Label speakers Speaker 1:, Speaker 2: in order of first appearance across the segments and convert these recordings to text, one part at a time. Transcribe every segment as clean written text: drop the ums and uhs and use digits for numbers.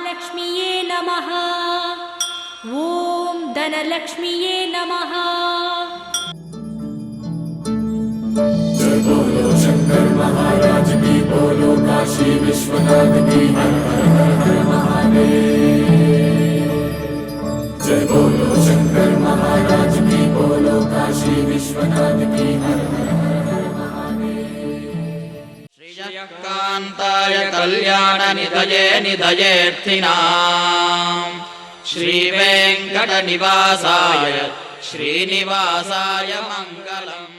Speaker 1: महालक्ष्मीये नमः। ॐ धनलक्ष्मीये नमः।
Speaker 2: जय बोलो शंकर महाराज की, बोलो काशी विश्वनाथ की, हर हर हर हर महादेव। जय बोलो शंकर महाराज की, बोलो काशी विश्वनाथ की, हर हर हर हर महादेव।
Speaker 3: श्रीयकान्ताय कल्याणनिधये निधयेऽर्थिनाम् श्रीवेङ्कटनिवासाय श्रीनिवासाय मङ्गलम्।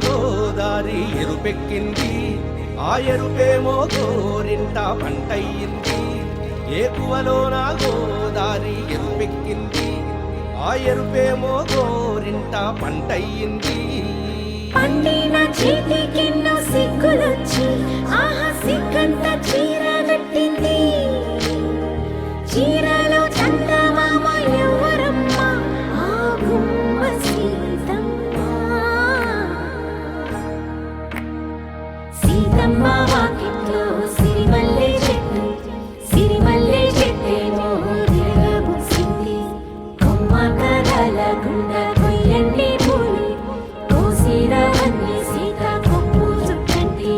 Speaker 4: గోదారి ఎరుపెక్కింది, ఆ ఎరుపేమో గోరింట పంటయ్యింది. ఏకువలో నా గోదారి ఎరుపెక్కింది, ఆ ఎరుపేమో గోరింట పంటయ్యింది.
Speaker 5: పండిన చేతికెన్నో సిగ్గులొచ్చి ఆహా సిగ్గంత చీర కట్టింది. చీరలో చందమామ ఎవరమ్మ, ఆ గుమ్మ సీతమ్మ. సీతమ్మ వాకిట్లో సిరిమల్లె చెట్టు, సిరిమల్లె చెట్టేమో తిరగబూసింది. కొమ్మ కదల గుండ కొయ్యండి పూలు, కోసిరవన్నీ సీత కొప్పు చుట్టండి.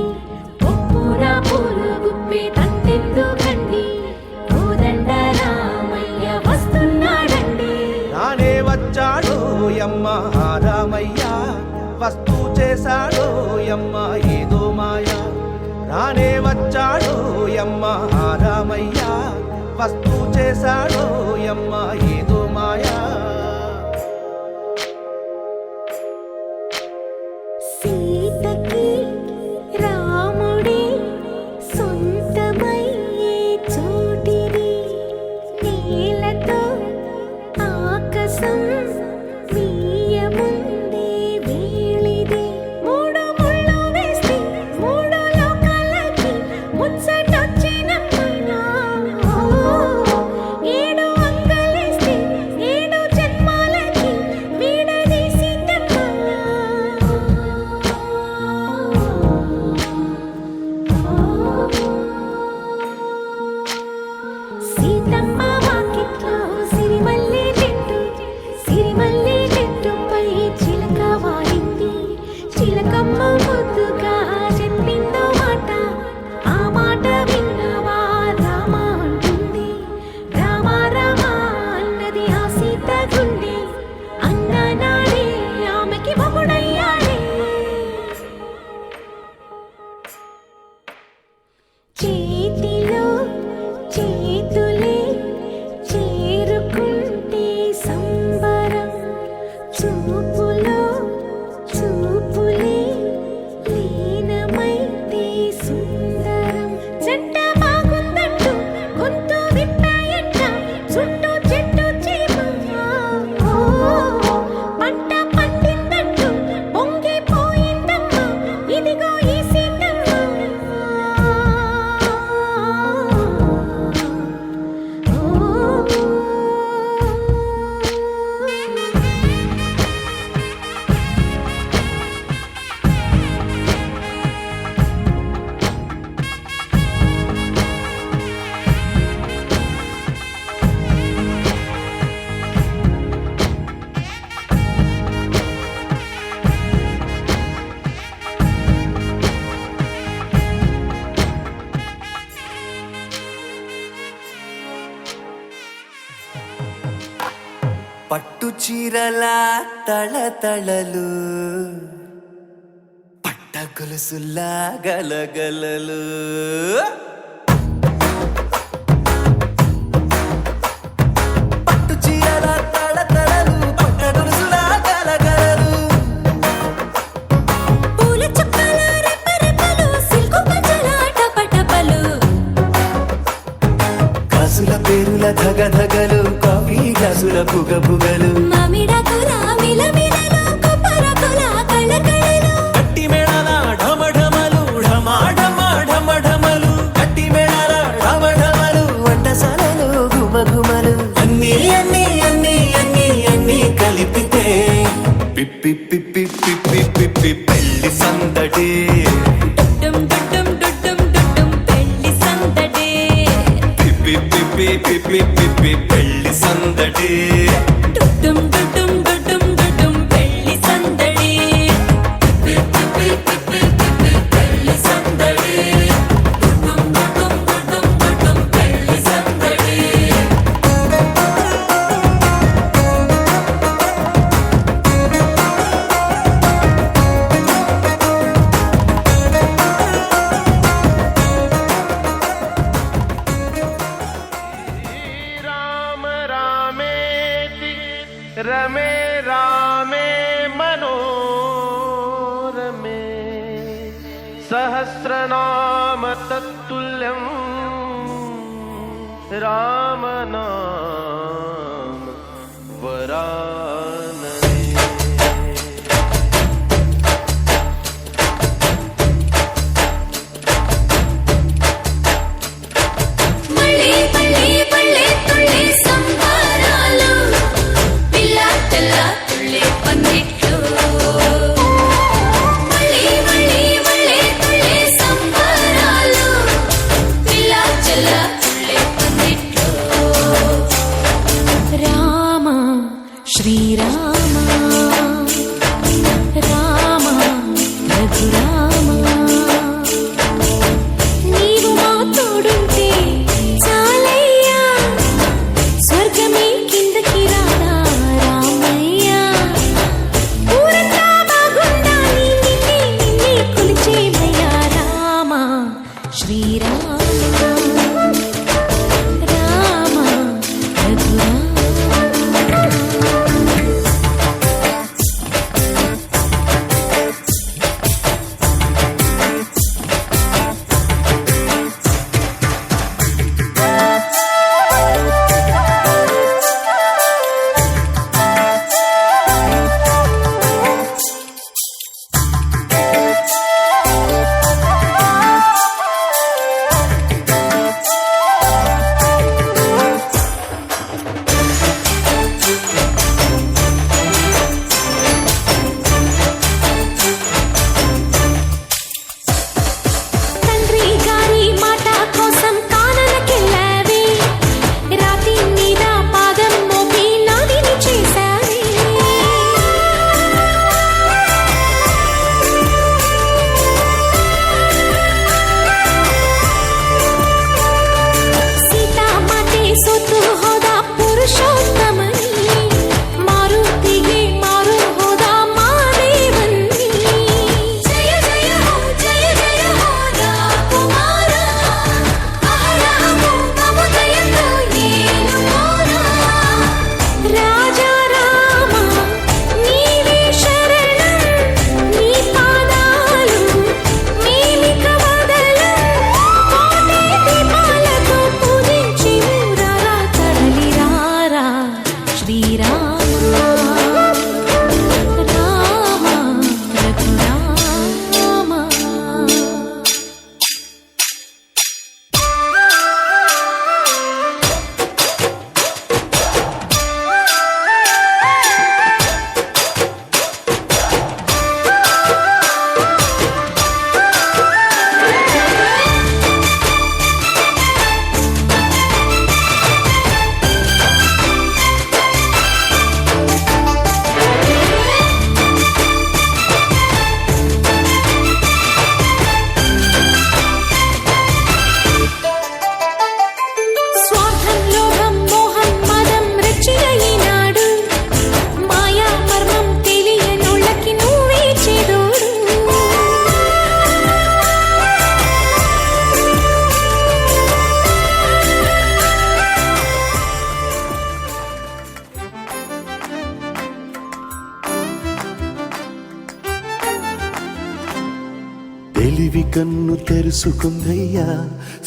Speaker 5: కొప్పున పూలు గుప్పి తంతెందుకండి, కోదండ రామయ్య వస్తున్నాడండి.
Speaker 4: రానే వచ్చాడో యమ్మ ఆ రామయ్య, వస్తూ చేశాడో యమ్మ ఏదో మాయ. రానే వచ్చాడో యమ్మ ఆ రామయ్య, వస్తూ చేశాడో యమ్మ ఏదో మాయా.
Speaker 5: సీతకి రాముడే సొంతమయ్యే చోటిది, నేలతో ఆకాశం వీయముందే వేళిది. మూడు ముళ్ళు వేస్తే మూడు లోకాలకి ముచ్చటొచ్చినమ్మా. ఏడు అంగలేస్తే ఏడు జన్మాలకి వీడదీసిద్దమ్మా. సీతమ్మ వాకిట్లో సిరిమల్లె చెట్టు, సిరిమల్లె చెట్టుపై చిలక వాలింది. చిలకమ్మ ముద్దుగా చెప్పిందో మాట, ఆ మాట విన్నవా రామ అంటుంది. రామ రామ అన్నది ఆ సీత గుండె, అన్ననాడే ఆమెకి మొగుడయ్యాడే. చేతిలో చేతులే చేరుకుంటే సంబరం, చూపులో చూపులే లీనమైతే సుందరం. జంట బాగుందంటూ గొంతు విప్పాయట, చుట్టూ చెట్టు చీమ. పంట పండిందంటూ పొంగిపోయిందమ్మా, ఇదిగో ఈ సీతమ్మ.
Speaker 6: పట్టు చీరల తళతళలు, పట్ట గొలుసుల్లా గలగలలు. పట్టు చీరల తళతళలు, పట్ట గొలుసుల్లా గలగలలు.
Speaker 5: పూల చుక్కల రెపరెపలు, సిల్కు పంచల టపటపలు.
Speaker 6: గాజుల పేరుల ధగధగలు, కాఫీ గ్లాసుల బుగబుగలు.
Speaker 5: మామిడాకుల మిలమిలలు, కొబ్బరాకుల కళకళలు.
Speaker 6: గట్టి మేళాల ఢమఢమలు, ఢమాఢమ ఢమఢమలు. గట్టి మేళాల ఢమఢమలు, వంటసాలలు గుమగుమలు. అన్నీ అన్నీ అన్నీ అన్నీ అన్నీ కలిపితే పిప్పి పిప్పి పిప్పి పిప్పి పెళ్లి సందడి.
Speaker 5: డుడ్డుం డుడ్డుం డుడ్డుం డుడ్డుం పెళ్లి సందడి.
Speaker 6: పిప్పి పిప్పి పిప్పి పిప్పి పెళ్లి సందడి.
Speaker 5: డుడ్డుం డుడ్డుం డుడ్డుం డుడ్డుం పెళ్లి సందడి. పిప్పి పిప్పి పిప్పి పిప్పి పెళ్లి సందడి. డుడ్డుం డుడ్డుం డుడ్డుం డుడ్డుం పెళ్లి సందడి.
Speaker 4: రామ రామేతి सहस्रनाम तत्तुल्यं रामनाम वरानने।
Speaker 5: మళ్ళీ మళ్ళీ మళ్ళీ తుళ్ళి సంబరాలు పిల్ల పిల్ల తుళ్ళి పందిట్లు మళ్ళీ మళ్ళీ మళ్ళీ తుళ్ళి సంబరాలు పిల్ల పిల్ల తుళ్ళి పందిట్లు రామ శ్రీరామ రామ రఘురామ నీవు మా తోడుంటే చాలయ్యా స్వర్గమే కిందకి రాదా రామయ్యా ఊరంతా బాగుండాలి నిన్నే నిన్నే కొలిచేమయ్యా రామ శ్రీరామ రామ రఘురామ తండ్రి గారి మాట కోసం కాననకెళ్ళావే రాతి మీద పాదం మోపి నాదిని చేశావే సీతామాతే సొత్తు హోదా పురుషోత్తమని మారుతియే మారు హోదా మాదేవన్ని జయ జయ హో కుమార అహరహము మమదయతో ఏను మోరా రాజా రామ నీవే శరణం నీ పాదాలు మేమిక వదలం కోటి దీపాలతో పూజించి ఊరారా తరలిరారా శ్రీరామ రామ రఘురామ స్వార్థం లోభం మోహం మదం రెచ్చిన ఈనాడు మాయా మర్మం తెలియనోళ్ళకి నువ్వే చేదోడు
Speaker 7: తెలివి కన్ను తెరుసుకుందయ్యా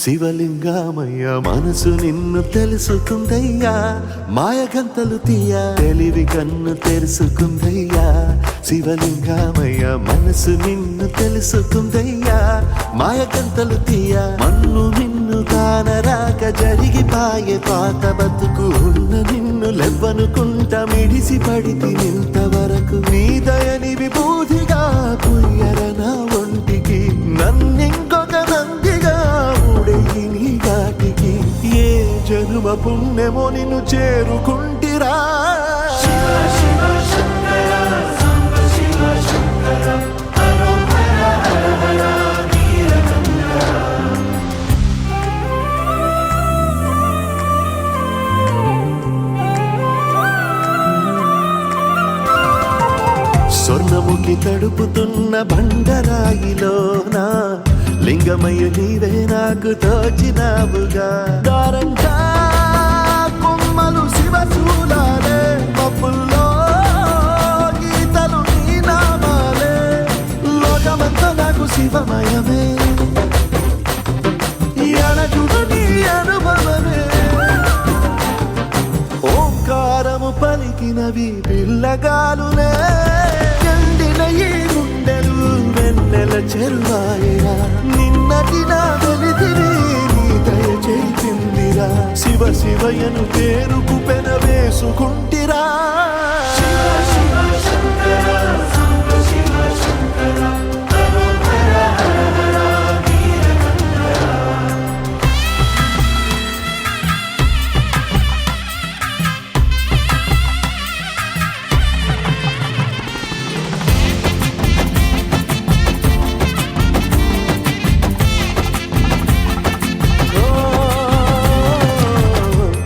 Speaker 7: శివలింగమయ్య మనసు నిన్ను తెలుసుకుందయ్యా మాయగంతలు తీయ తెలివి కన్ను తెరుసుకుందయ్యా శివలింగమయ్య మనసు నిన్ను తెలుసుకుందయ్యా మాయగంతలు తీయ మన్ను నిన్ను కానరాక జరిగిపాయే పాత బతుకు ఉన్న నిన్ను లెవ్వనుకుంటా మిడిసి పడితి ఇంతవరకు నీ దయని విభూతిగా పుయ్యర నా ఒంటికి నన్నింకొక నందిగా ఉడేయి నీ ఘాటికి ఏ జనుమ పుణ్యమో నిన్ను చేరుకుంటిరా స్వర్ణముఖి తడుపుతున్న బండరాయిలోనా లింగమయ్య నీవే నాకు తోచినావుగా దారంగా కొమ్మలు శివశూలాలే మబ్బుల్లో గీతలు నీ నామాలే లోకమంతా నాకు శివమయమే అణచుడు నీ అనుభవమే ఓంకారము పలికినవి పిల్లగాలునే ఎండిన ఈ గుండెలు వెన్నెల చెరువాయరా నిన్నటి నా వెలితిని నీ దయ చేయిందిరా శివ శివయను పేరుకు పెన వేసుకుంటిరా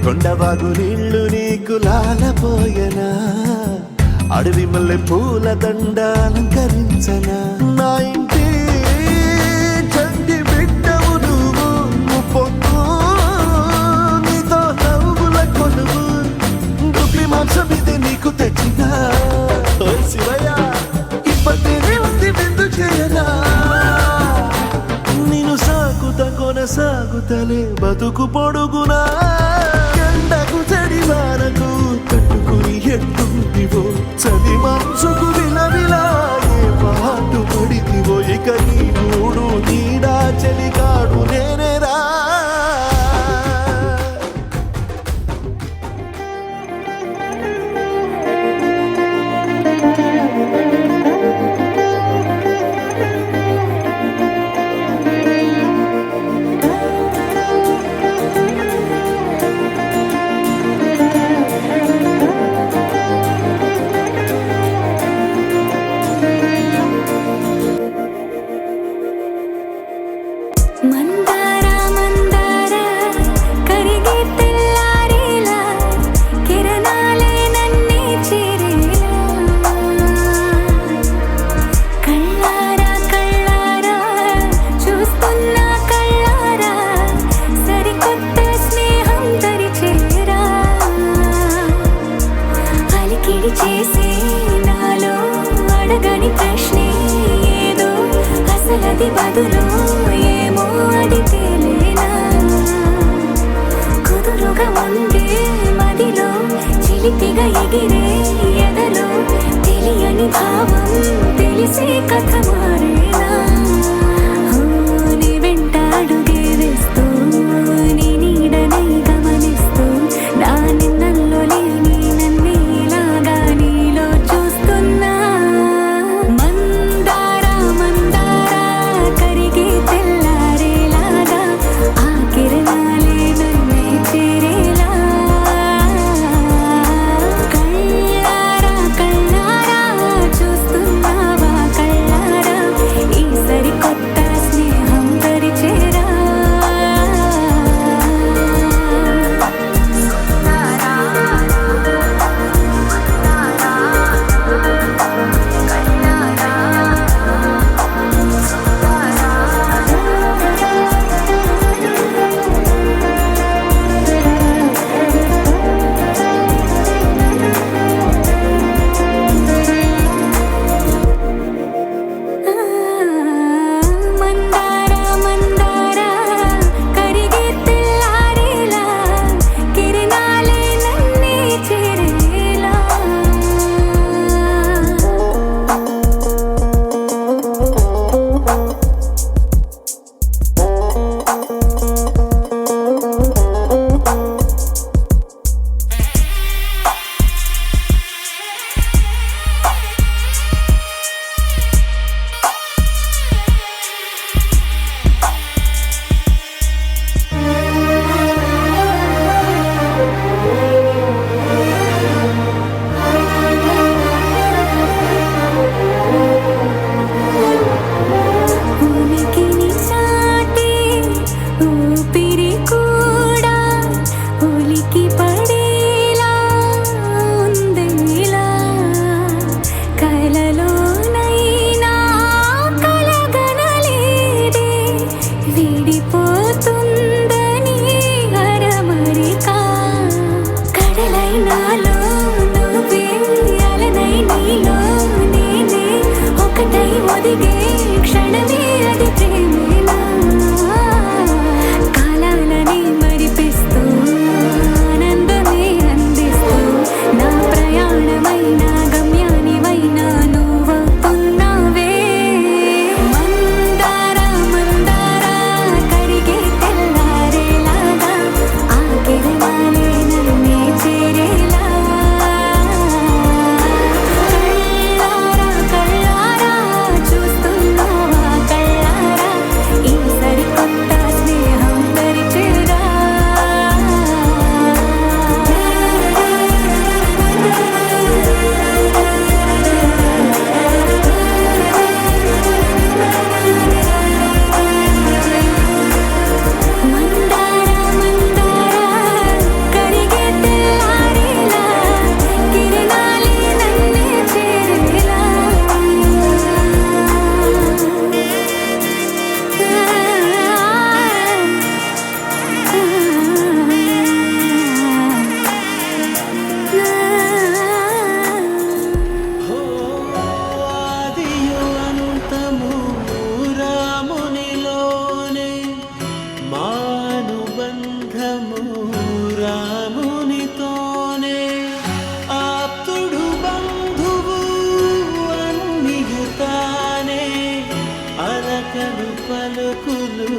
Speaker 7: కొండవాగు నీళ్లు నీకు లాలపోయనా అడవి మల్లె పూల దండ అలంకరించనా నా ఇంటి చంటి బిడ్డవు నువ్వు పొద్దు నీతో నవ్వుల కొనువు గుడ్లి మాంసం ఇది నీకు తెచ్చినా ఓ శివయ్య ఇప్పటినే ఉంది విందు చేయరా నేను కొనసాగుతలే బతుకు పొడుగునా ఎండకు చడివారకు తట్టుకుని ఎట్టుంటివో చలి మనసుకు విలవిలా ఏ పాటు పడితివో ఇక నీ మూడు నీడా చలికాడు నేనేరా
Speaker 5: మందార మందార కరిగే తెల్లారేలా కిరణాలే నన్నే చేరేలా కళ్ళారా కళ్ళారా చూస్తున్నా కళ్ళారా సరికొత్త స్నేహం దరిచేరా అలికిడి చేసే నాలో అడగని ప్రశ్నే ఏదో అసలది బదులు ఏమో అది తేలేనా కుదురుగా ఉండే మదిలో చిలిపిగా ఎగిరే ఎదలో తెలియని భావం తెలిసే కథ మారేనా నీ వెంట అడుగే వేస్తూ నీ నీడనై గమనిస్తూ నా నిన్నల్లో లేని నన్నే ఇలాగా నీలో చూస్తున్నా మందార మందార కరిగే తెల్లారేలాగా ఆ కిరణాలే నన్నే చేరేలా కళ్ళారా కళ్ళారా చూస్తున్నావా కళ్ళారా ఈ
Speaker 6: పలకలు పలుకులు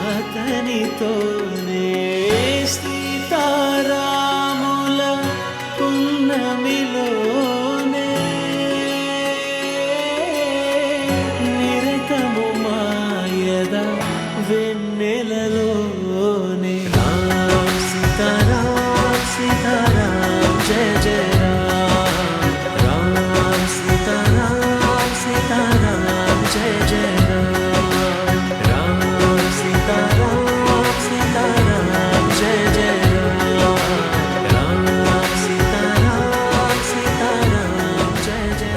Speaker 6: అతనితోనే సీతారాముల పున్నమిలోనే నిరతము మాయద వెన్నెలలోనే రామ్ సీతారాం సీతారాం జయ జయ రామ్ రామ్ సీతారాం సీతారాం జయ జయ రామ్ రామ్ సీతారాం సీతారాం జయ జయ రామ్ రామ్ సీతారాం సీతారాం జయ జయ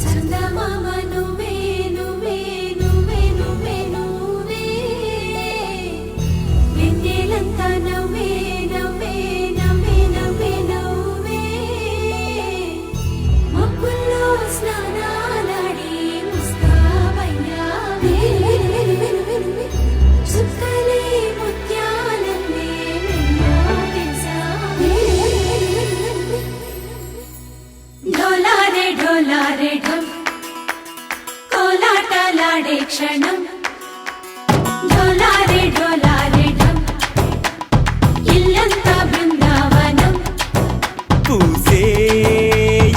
Speaker 5: చందమామ నువ్వే నువ్వే నువ్వే నువ్వే నువ్వే వెన్నెలంతా నవ్వే నవ్వే నవ్వే నవ్వే నవ్వే మబ్బుల్లో స్నానాలాడి ముస్తాబయ్యా చుక్కలే ముత్యాలల్లే వెన్నోటేశావే ఢోలారే ఢోలారే ఢం కోలాటలాడే క్షణం ఢోలారే ఢోలారే ఢం ఇల్లంతా బృందావనం
Speaker 6: పూసే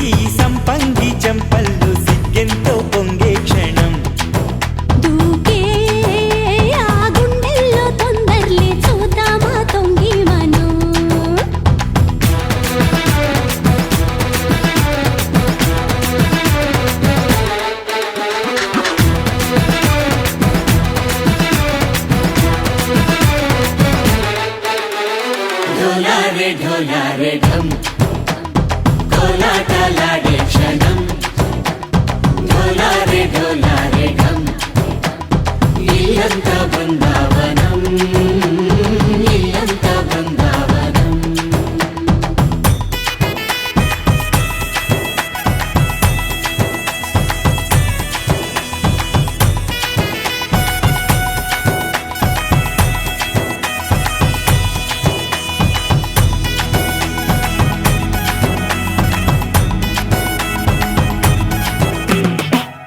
Speaker 6: ఈ సంపంగి చెంపల్లో సిగ్గెంతో పొంగే క్షణం
Speaker 5: దూకే ఆ గుండెల్లో తొందర్లే చూద్దామా తొంగి మనం
Speaker 2: ढोलारे ढोलारे ढम कोलाटलाडे क्षणं ढोलारे ढोलारे ढम इल्लंता बृंदावनं इल्लंता बृंदावनं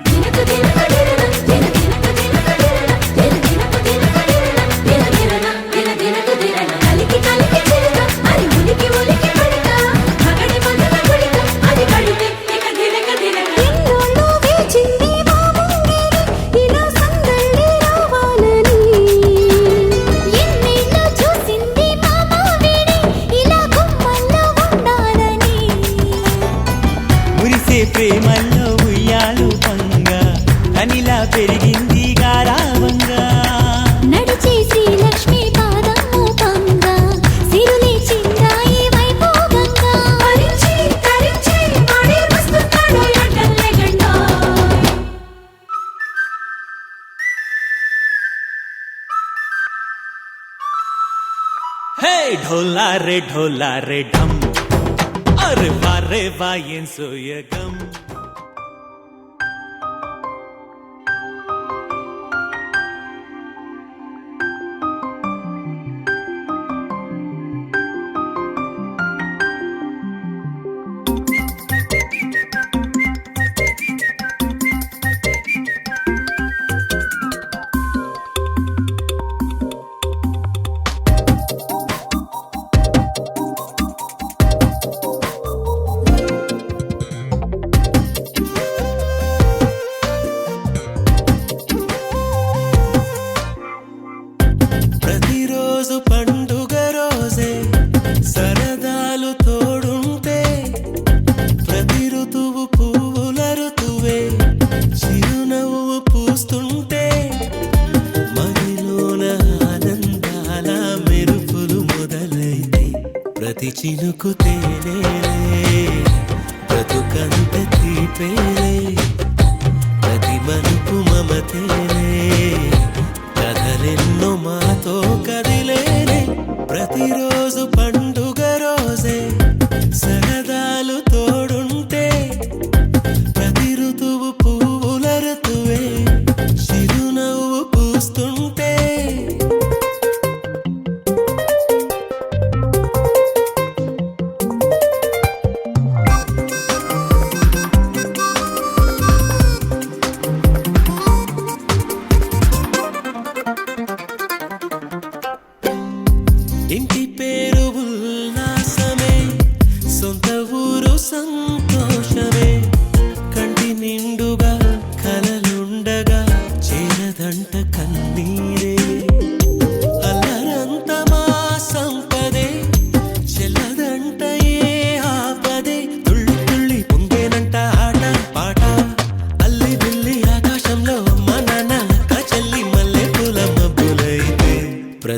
Speaker 5: దినకు దినకు దినకు దినకు దినకు దినకు దినకు దినకు కలికి కలికి చిరుక అది ఉలికి ఉలికి పడక మగడి మగల గుడిక అది కడితే ఇక దినక దినక ఎన్నోళ్ళు వేచింది మా ముంగిడి ఇలా సందడి రావాలని ఎన్నేళ్ళు చూసింది మా మావిడి ఇలా గుమ్మల్లో ఉండాలని
Speaker 6: మురిసే ప్రేమల్లో ఉయ్యాలు పంగ కనిలా పెరిగింది గారావంగా
Speaker 5: నడిచే శ్రీలక్ష్మి పాదము పంగ సిరులే చిందాయి వైభోగంగా తరించి తరించి వాడే వస్తున్నాడు ఎండల్లే గండ
Speaker 6: హే ఢోలా రే ఢమ్ అరే వా ఏం సోయగం ప్రతిరోజు పండుగ రోజే సరదాలు తోడుంటే ప్రతి ఋతువు పువ్వుల ఋతువే చిరునవ్వు పూస్తుంటే మదిలోన ఆనందాల మెరుపులు మొదలైతే ప్రతి చినుకు తేనేలే బ్రతుకంత తీపేలే ప్రతి మలుపు మమతేలే కథలెన్నో మాతో కదిలేనే ప్రతిరోజు పండుగ రోజే సరదాలు తోడుంటే ప్రతి ఋతువు పువ్వుల ఋతువే చిరునవ్వు పూస్తుంటే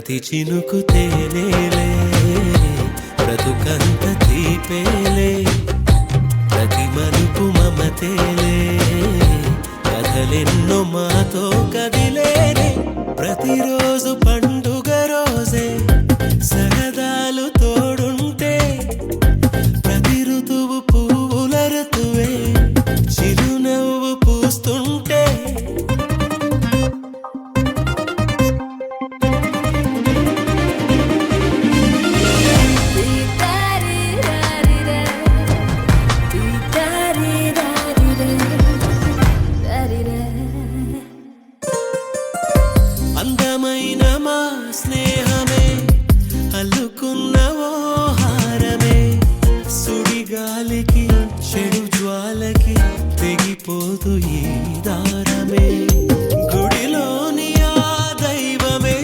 Speaker 6: ప్రతి చినుకు తేనేలే బ్రతుకంత తీపేలే ప్రతి మలుపు మమతేలే కథలెన్నో మాతో కదిలేనే ప్రతిరోజు పండుగ రోజే సరదాలు తోడుంటే ప్రతి ఋతువు పువ్వుల ఋతువే చిరునవ్వు పూస్తుంటే అందమైన మా స్నేహమే అల్లుకున్న ఓ హారమే సుడిగాలికి చెడు జ్వాలకి తెగిపోతూ ఈ దారమే గుడిలోని ఆ దైవమే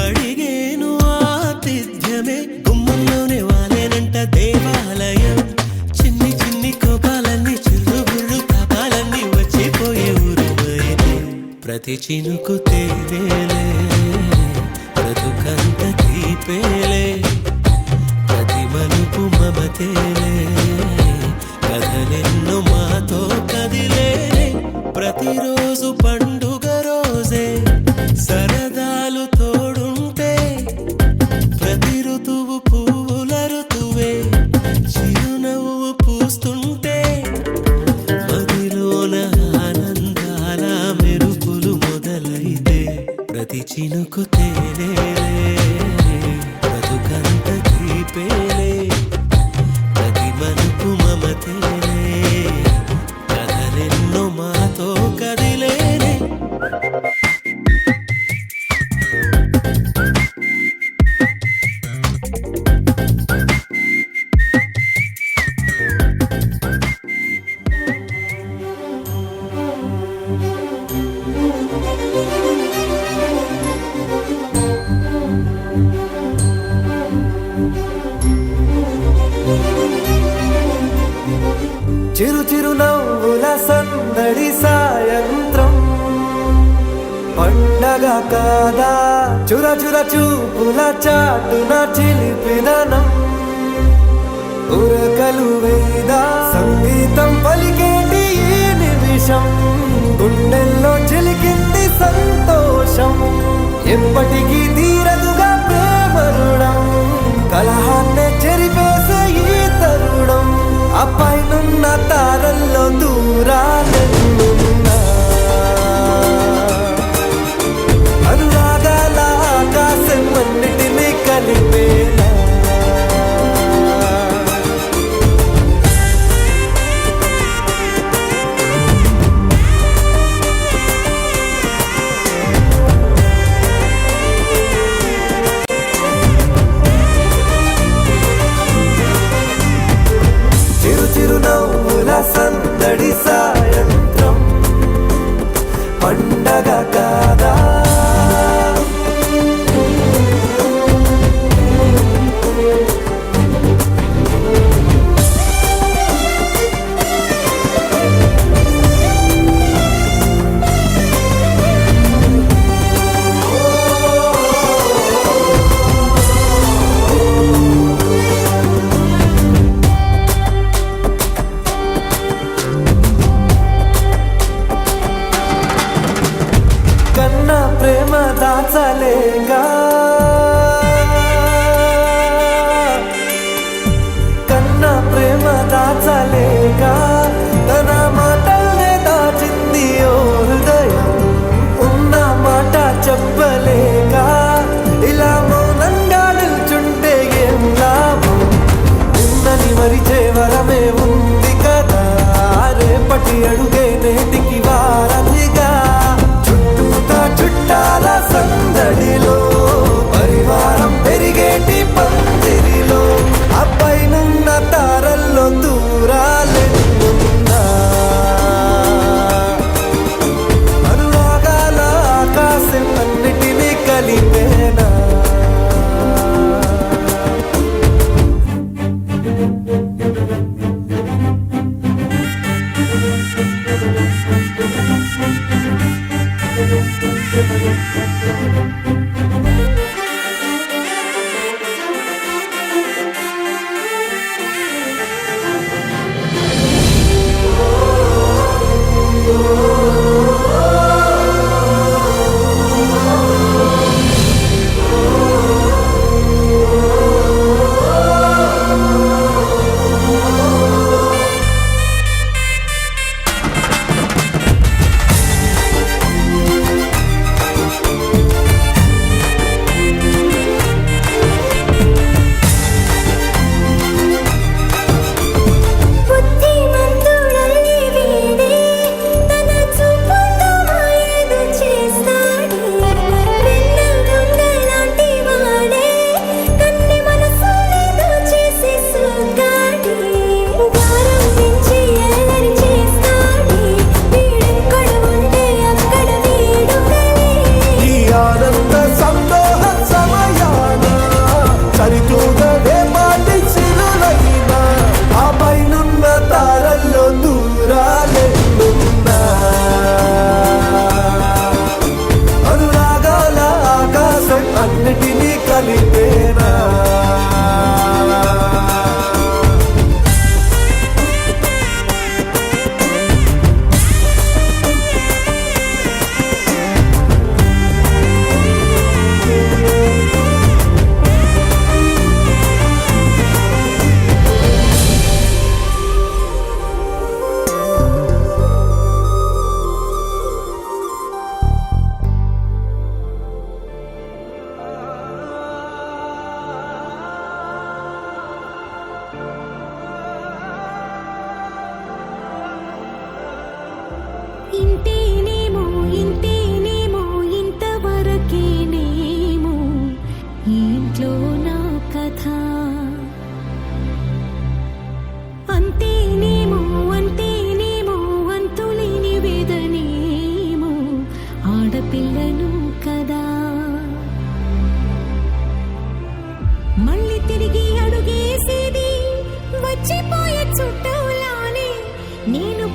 Speaker 6: అడిగేను ఆతిథ్యమే గుమ్మంలోనే వాలేనంట దేవాలయం చిన్ని చిన్ని కోపాలన్నీ చిరుబుర్రు తాపాలన్నీ వచ్చిపోయే ఊరువైతే ప్రతి చినుకు తేనేలే బ్రతుకంత తీపేలే ప్రతి మలుపు మమతేలే కథలెన్నో మాతో కదిలేనే ప్రతిరోజు పండుగ రోజే సరదాలు తోడుంటే ప్రతి ఋతువు పువ్వుల ఋతువే చిరునవ్వు పూస్తుంటే మదిలోన ఆనందాల మెరుపులు మొదలైతే ప్రతి చినుకు తేనేలే బ్రతుకంత తీపేలే ప్రతి మలుపు మమతేలే కథలెన్నో మాతో కదిలేనే
Speaker 7: చిరు చిరు నవ్వుల సందడి సాయంత్రం పండగ కాదా చుర చుర చూపుల చాటున చిలిపిదనం ఉరకలు వేదా సంగీతం పలికేటి ఈ నిమిషం గుండెల్లో చిలికింది సంతోషం ఎప్పటికీ తీరదుగా ప్రేమ రుణం కలహాన్నే చెరిపేసే ఈ తరుణం ఆ పైనున్న తారల్లో దూరాలెన్నున్నా అనురాగాల ఆకాశం అన్నిటినీ కలిపేలా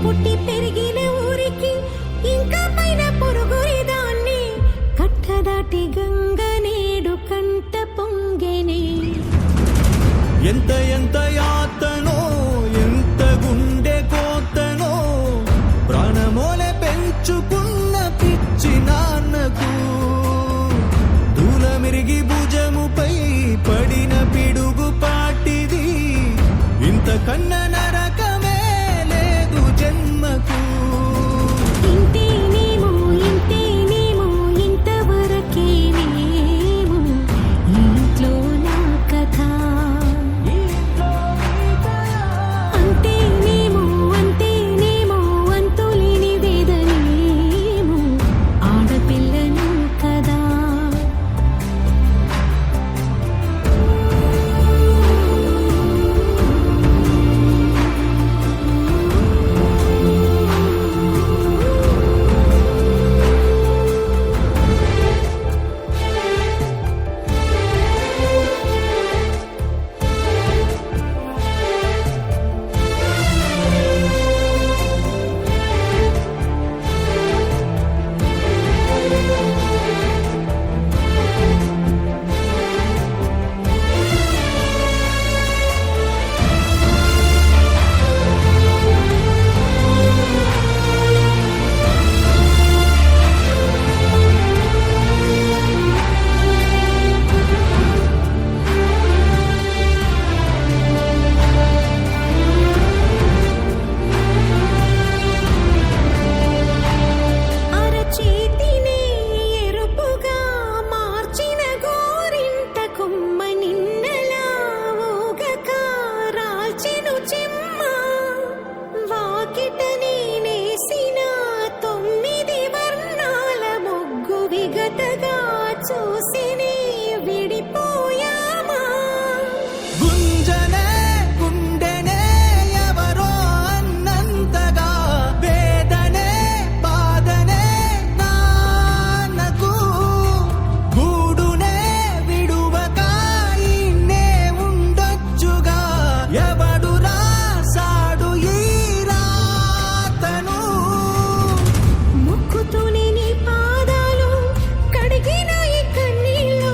Speaker 5: పుట్టి పెరిగిన ఊరికి ఇంకా పైన పొరుగురి దాన్ని కట్టదాటి గంగ నేడు కంట పొంగెనే.
Speaker 6: ఎంత ఎంత యాతనో ఎంత గుండె కోతనో ప్రాణమోలే పెంచుకున్న పిచ్చి నాన్నకు దూలమిరిగి భుజముపై పడిన పిడుగు పాటిది ఇంతకన్న నరకమే లేదు జన్మకు.
Speaker 5: ఇంతేనేమో ఇంతేనేమో ఇంతవరకేనేమో ఇంట్లో నా కథ. అంతేనేమో అంతేనేమో అంతులేని వేదనేమో ఆడపిల్లను కదా. అరచేతినే ఎరుపుగా మార్చిన గోరింట కొమ్మ నిన్నలా ఊగక రాల్చెను చెమ్మ. వాకిట నేనేసిన 9 వర్ణాల ముగ్గు విగతగా చూసినే విడిపోయామా.
Speaker 6: గుంజనే గుండెనే ఎవరో అన్నంతగా వేదనే బాధనే నాన్నకు గూడునే విడువక ఇన్నే ఉండొచ్చుగా ఎవడు రాసాడు ఈ రాతను.
Speaker 5: ముక్కుతూనే నీ పాదాలు కడిగిన ఈ కన్నీళ్ళు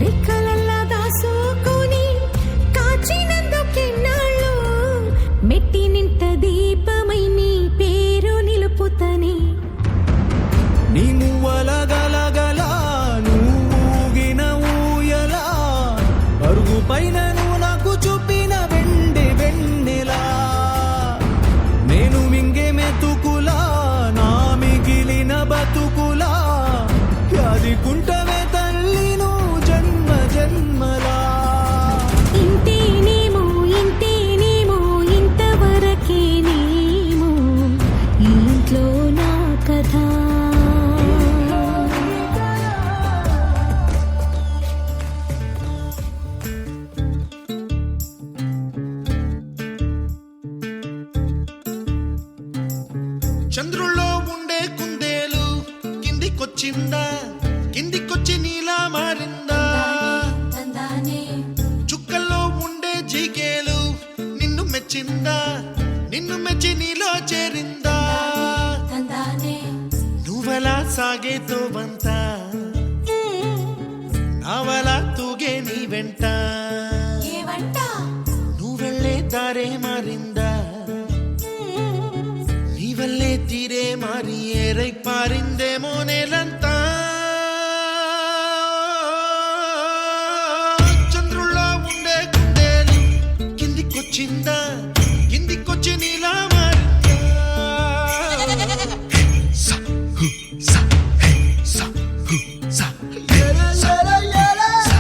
Speaker 5: రెక్కలల్లా దాసుకొని కాచినందుకెన్నాళ్ళు మెట్టి నింట దీపమై నీ పేరు నిలుపుతని.
Speaker 6: నీ మువ్వల గలగల నువ్వుగిన ఊయలా అరుగు పైన నువ్వు నాకు చూపిన వెండి వెన్నెలా నేను మింగే మెతుకులా నా మిగిలిన బతుకులా యాదికుంటవే తల్లి నువ్వు జన్మ జన్మలా.
Speaker 5: ఇంతేనేమో ఇంతేనేమో ఇంతవరకేనేమో ఇంట్లో నా కథ.
Speaker 8: చంద్రుల్లో ఉండే కుందేలు కిందికొచ్చిందా కిందికొచ్చి నీలా మారిందా. చుక్కల్లో ఉండే జీకేలు నిన్ను మెచ్చిందా నిన్ను మెచ్చి నీలో చేరిందా. నువ్వలా సాగేతో వంత నావలా తూగే నీ వెంట నువ్వెళ్ళే దారే మారిందా నీ వల్లే తీరే మారి ఏరై పారిందేమో నేలంతా. చంద్రుల్లో ఉండే కుందేలు కిందికొచ్చిందా కిందికొచ్చి నీలా మారిందా. సా హు సా హే సా హు సా హే సా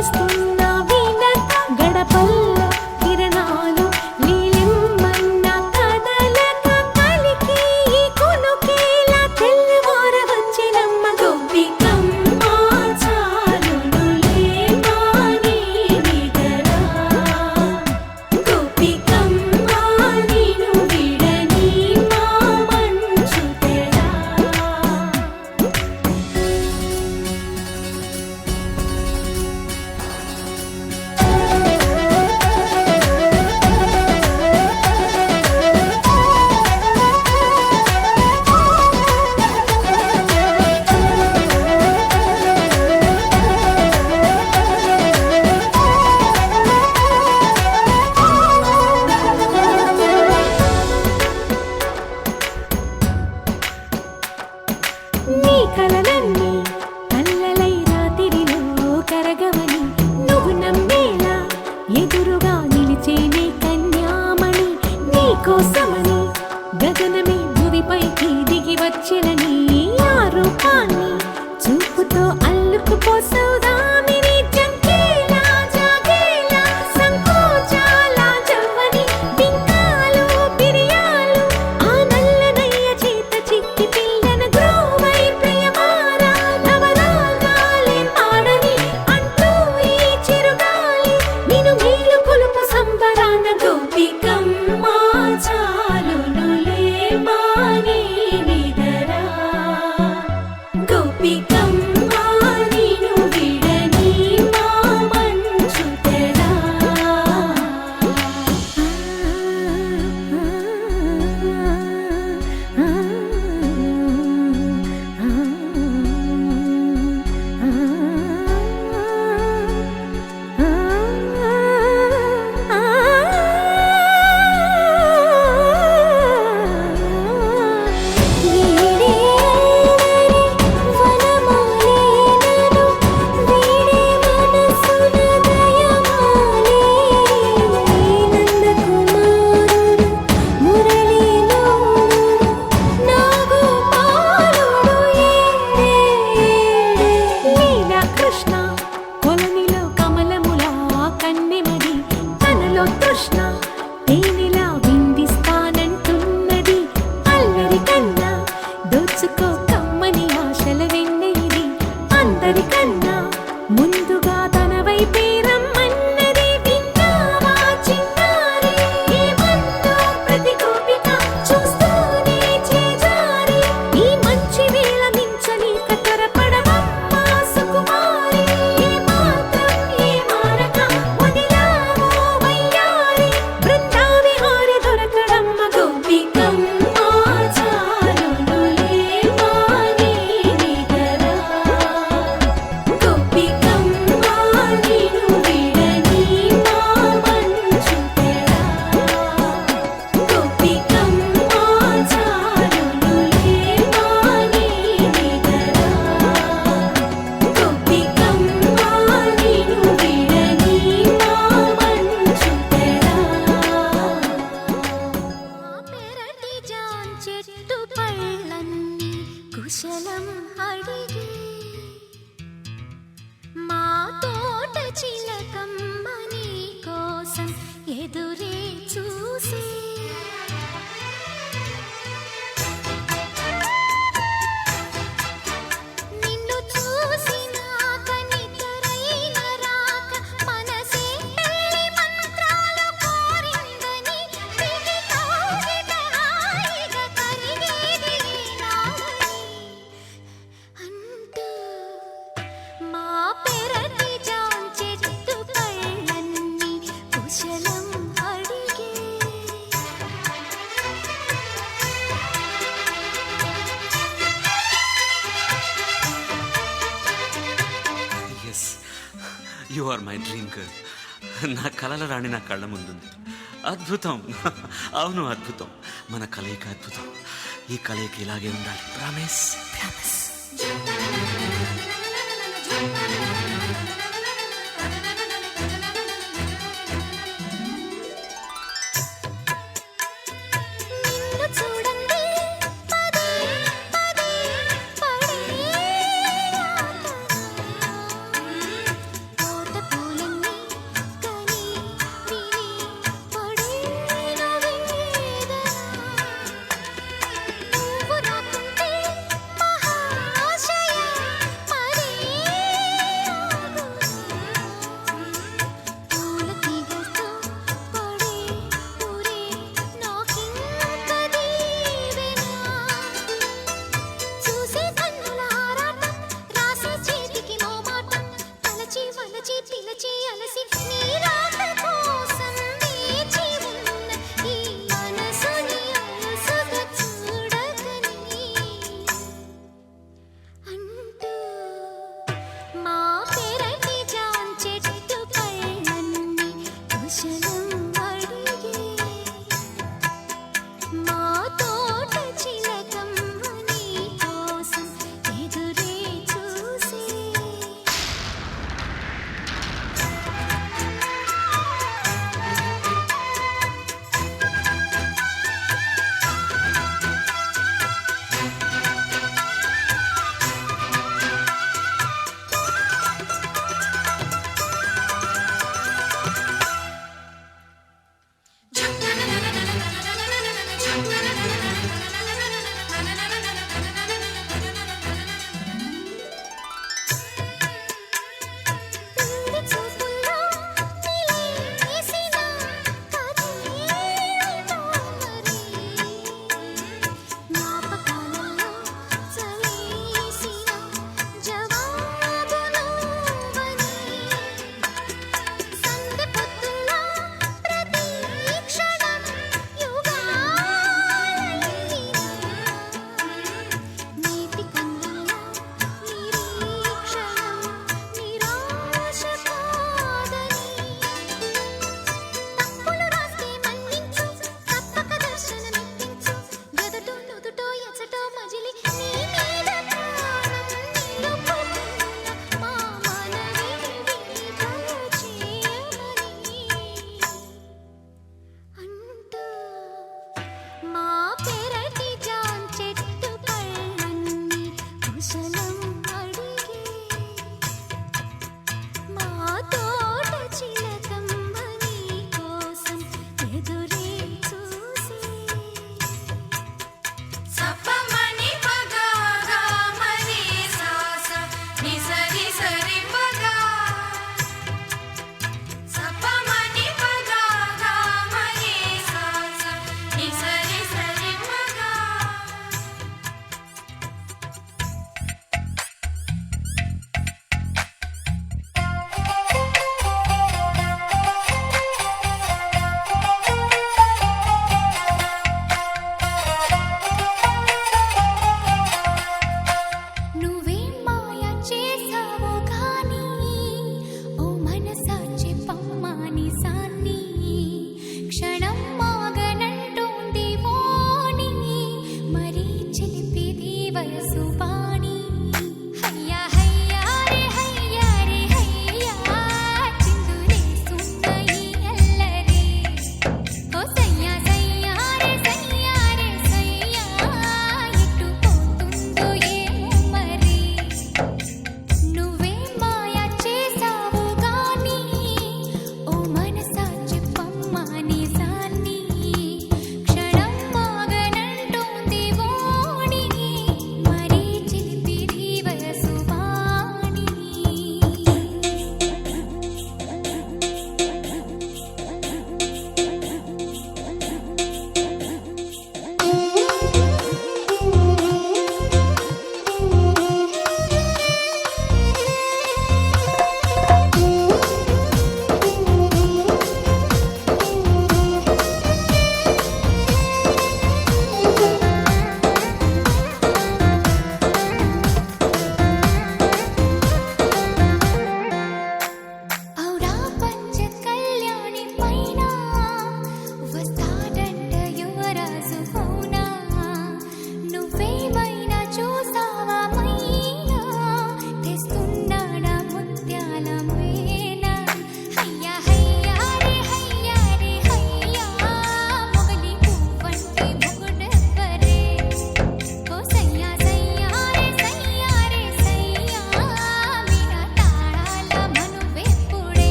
Speaker 5: తీస్తున్న వీణత గడపల్ల కిరణాలు నీలిమ్మన్న కదలక కలికి ఈ కొనుకేలా తెల్లవార వచ్చినమ్మ గోపికమ్మ చాలునులే మాని నిదరా గోపికమ్మ నిను విడని మా మంచు తెరా నీ కలలన్నీ కల్లలై రాత్రిలో కరగవని నువ్వు నమ్మేలా ఎదురుగా నిలిచేనే కన్యామణి నీ కోసమని గగనమే భూమిపైకి దిగి వచ్చినని ఆ రూపాన్ని చూపుతో అల్లుకుపోసౌదామిని జంకేలా జాగేలా సంకోచాల జవ్వని బింకాలు బిరియాలు ఆ నల్లనయ్య చేత చిక్కి పిల్లన గ్రోవై ప్రియమారా నవరాగాలే పాడని అంటూ ఈ చిరుగాలి నిన్ను మేలు కొలుపు సంబరాన గోపికమ్మ చాలునులే మాని నిదరా గోపికమ్మ నిను విడని మా మంచు తెరా కృష్ణ కొలనిలో కమలములా కన్నెమడి తనలో తృష్ణ తేనెలా విందిస్తానంటున్నది అల్లరి కన్నా దోచుకో కమ్మని ఆశల వెన్నెయిది అందరికన్నా ముందుగా తన వైపే రమ్మన్నది విన్నావా చిన్నారి ఏమందో ప్రతి గోపిక చూస్తూనే చేజారి ఈ మంచి వేళ మించని కతరపడవమ్మ సుకుమారి ఏ మాత్రం ఏ మారక వదిలావో వయ్యారి బృందావిహారి దొరకడమ్మ గోపికమ్మ చాలునులే మాని నిదరా గోపికమ్మ నిను విడని మా మంచు తెరా గోపికమ్మ చాలునులే మాని నిదరా గోపికమ్మ నిను విడని మా మంచు తెరా పెరటి జాన్ చెట్టు పళ్ళన్నీ కుశలం అడిగి మా తోట చిలకమ్మ నీ కోసం ఎదురే చూసి నిన్ను చూసినాక నిద్రైన రాక మనసే పెళ్లి మంత్రాలు కోరిందని పిగి కౌగిట హాయిగా కరిగేది నాడని అంటూ మా పెరటి జాన్ చెట్టు పళ్ళన్నీ కుశలం అడిగే
Speaker 8: yes you are my dream girl. నా కలల రాణి నా కళ్ళ ముందుంది. అద్భుతం. అవును, అద్భుతం. మన కలయిక అద్భుతం. ఈ కలయిక ఇలాగే ఉండాలి. ప్రామిస్.
Speaker 5: నిన్ను చూడండి పదే పదే పడే ఆట వలచి పిలచి అలసి నీ రాక కోసం వేచి ఉన్న ఈ మనసుని అలసుగా చూడకని అంటూ మా పెరటి జాన్ చెట్టు పళ్ళన్ని కుశలం అడిగే మా తోట చిలకమ్మ నీ కోసం ఎదురే చూసే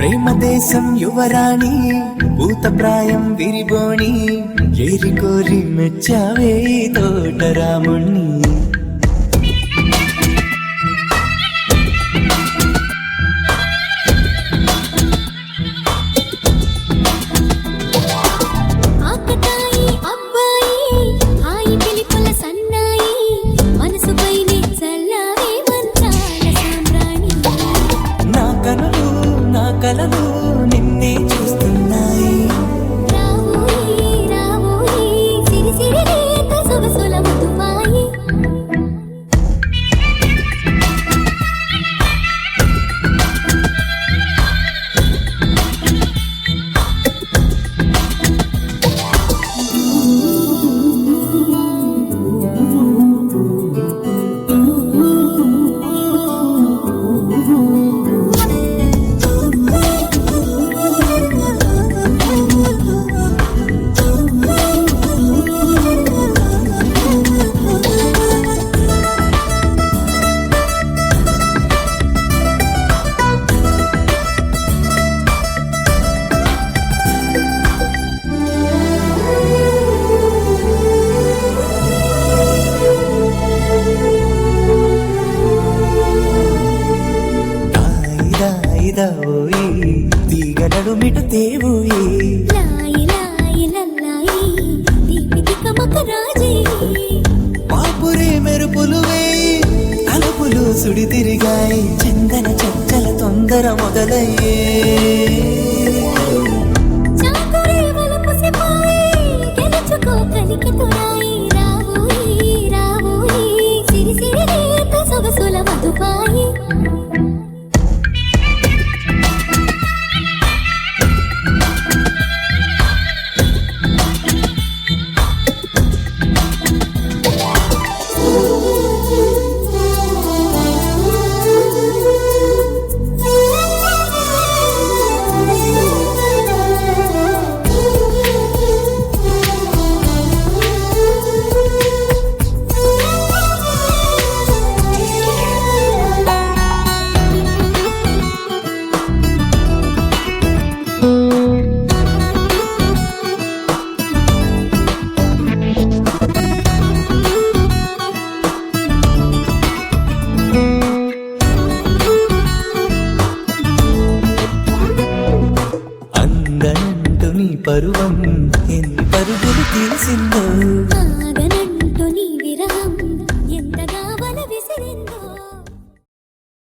Speaker 6: ప్రేమ దేశం యువరాణి భూతప్రాయం విరిబోణి ఏరి కోరి మెచ్చావే తోటరాముణ్ణి
Speaker 5: ఆకతాయి అబ్బాయి హాయి పిలిపుల సన్నాయి మనసుపైనే చల్లారే మంచాల సామ్రాణి
Speaker 6: నా కనులు నా కలలు నిన్నే చూస్తున్నాయి
Speaker 5: రావోయి రావోయి సిరి సిరి లేత సొగసుల మధుమాయి
Speaker 6: ఓయి తీగలడు మిటు తేవోయి
Speaker 5: లాయి లాయి లల్లాయి దీపిక మకరాజీ
Speaker 6: పాపురే మెరుపులు వేయి తలుపులు సుడి తిరిగాయి చందన చక్కల తొందర మొదలయ్యే
Speaker 5: చాకురే వలపు సిపాయి గెలుచుకో కలికి తురాయి రావోయి రావోయి సిరి సిరి లేత సొగసుల మధుపాయి
Speaker 6: అందనంటు నీ పరువం ఎన్ని పరుగులు తీసిందో
Speaker 5: ఆగనంటూ